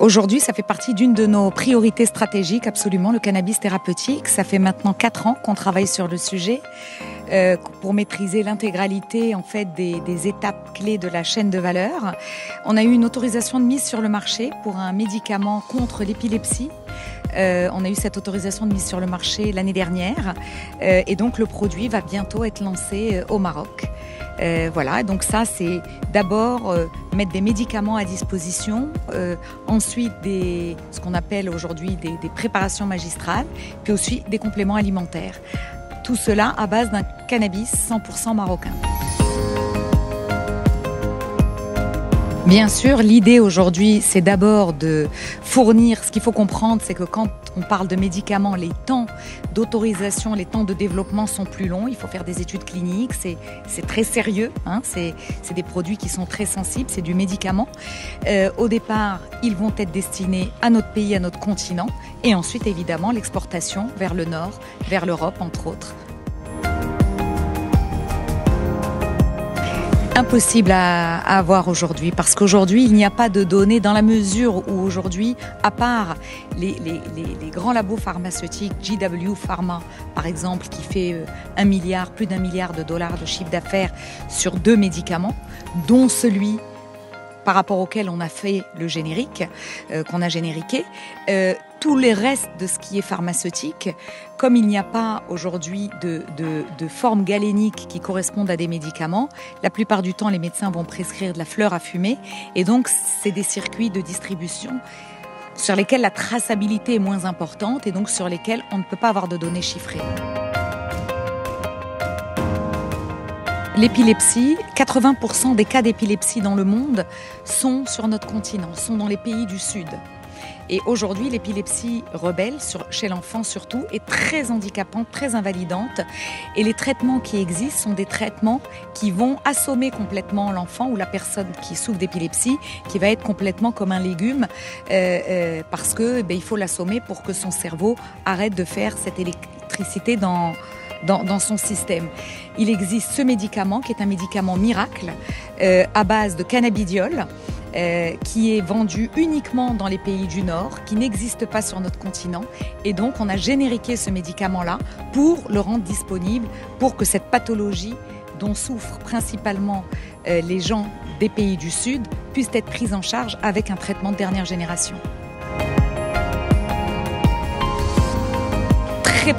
Aujourd'hui, ça fait partie d'une de nos priorités stratégiques, absolument, le cannabis thérapeutique. Ça fait maintenant 4 ans qu'on travaille sur le sujet pour maîtriser l'intégralité en fait des étapes clés de la chaîne de valeur. On a eu une autorisation de mise sur le marché pour un médicament contre l'épilepsie. On a eu cette autorisation de mise sur le marché l'année dernière et donc le produit va bientôt être lancé au Maroc. Voilà, donc ça c'est d'abord mettre des médicaments à disposition, ensuite ce qu'on appelle aujourd'hui des préparations magistrales, puis aussi des compléments alimentaires. Tout cela à base d'un cannabis 100% marocain. Bien sûr, l'idée aujourd'hui, c'est d'abord de fournir, ce qu'il faut comprendre, c'est que quand on parle de médicaments, les temps d'autorisation, les temps de développement sont plus longs, il faut faire des études cliniques, c'est très sérieux, hein, c'est des produits qui sont très sensibles, c'est du médicament. Au départ, ils vont être destinés à notre pays, à notre continent, et ensuite évidemment l'exportation vers le nord, vers l'Europe entre autres. Impossible à avoir aujourd'hui, parce qu'aujourd'hui il n'y a pas de données dans la mesure où aujourd'hui, à part les grands labos pharmaceutiques, GW Pharma par exemple, qui fait plus d'1 milliard de dollars de chiffre d'affaires sur 2 médicaments, dont celui par rapport auquel on a fait le générique, qu'on a génériqué, tous les restes de ce qui est pharmaceutique, comme il n'y a pas aujourd'hui de forme galénique qui correspondent à des médicaments, la plupart du temps les médecins vont prescrire de la fleur à fumer et donc c'est des circuits de distribution sur lesquels la traçabilité est moins importante et donc sur lesquels on ne peut pas avoir de données chiffrées. L'épilepsie, 80% des cas d'épilepsie dans le monde sont sur notre continent, sont dans les pays du Sud. Et aujourd'hui, l'épilepsie rebelle, chez l'enfant surtout, est très handicapante, très invalidante. Et les traitements qui existent sont des traitements qui vont assommer complètement l'enfant ou la personne qui souffre d'épilepsie, qui va être complètement comme un légume, parce que il faut l'assommer pour que son cerveau arrête de faire cette électricité dans son système. Il existe ce médicament qui est un médicament miracle à base de cannabidiol qui est vendu uniquement dans les pays du Nord, qui n'existe pas sur notre continent. Et donc on a génériqué ce médicament-là pour le rendre disponible, pour que cette pathologie dont souffrent principalement les gens des pays du Sud puisse être prise en charge avec un traitement de dernière génération. Très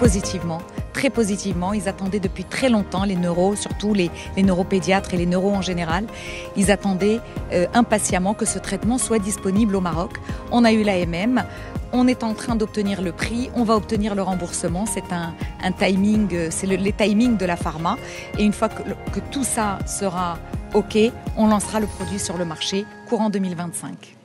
positivement, ils attendaient depuis très longtemps, les neuros, surtout les neuropédiatres et les neuros en général, ils attendaient impatiemment que ce traitement soit disponible au Maroc. On a eu l'AMM, on est en train d'obtenir le prix, on va obtenir le remboursement, c'est un timing, c'est les timings de la pharma. Et une fois que tout ça sera OK, on lancera le produit sur le marché courant 2025.